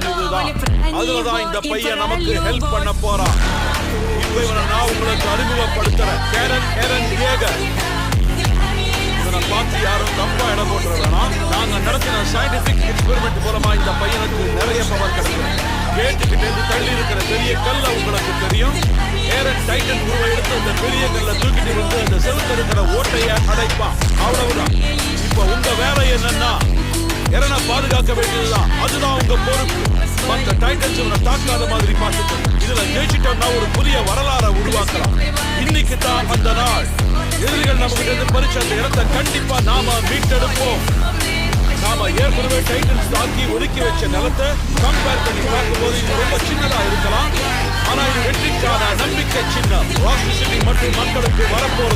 Plan இதுதான். அதுலதான் இந்த பையன் நமக்கு ஹெல்ப் பண்ண போறான். இப்ப இவனை நான் உங்களுக்கு அறிமுகப்படுத்துறேன். கேரன் ஏகர். இவனை பார்த்து யாரும் தப்பா இடம் போட்டுற வேணாம். நாங்க நடத்தின சயின்டிபிக் எக்ஸ்பெரிமெண்ட் மூலமா இந்த பையனுக்கு நிறைய பவர் கிடைக்கும். கேட்டுக்கிட்ட இருந்து தள்ளி இருக்கிற பெரிய கல்ல உங்களுக்கு தெரியும். ஏரன் டைட்டன் உருவ எடுத்து அந்த பெரிய கல்ல தூக்கிட்டு வந்து அந்த செலுத்த இருக்கிற ஓட்டைய அடைப்பான். அவ்வளவுதான். இப்ப உங்க வேலை என்னன்னா எரனை பாதுகாக்க வேண்டியதுதான். அதுதான் உங்க பொறுப்பு. மற்ற டைட்டன்ஸ் இவனை தாக்காத மாதிரி பார்த்துக்கணும். இதுல ஜெயிச்சிட்டோம்னா ஒரு புதிய வரலாறை உருவாக்கலாம். இன்னைக்கு தான் அந்த நாள். எதிரிகள் நம்ம கிட்ட இருந்து பறிச்ச அந்த இடத்தை கண்டிப்பா நாம மீட்டெடுப்போம். நாம ஏற்கனவே டைட்டன்ஸ் தாக்கி ஒதுக்கி வச்ச நிலத்தை கம்பேர் பண்ணி பார்க்கும்போது இது ரொம்ப சின்னதா இருக்கலாம். ஆனா இது வெற்றிக்கான நம்பிக்கை சின்னம். ராக் சிட்டி மற்றும் மக்களுக்கு வரப்போறது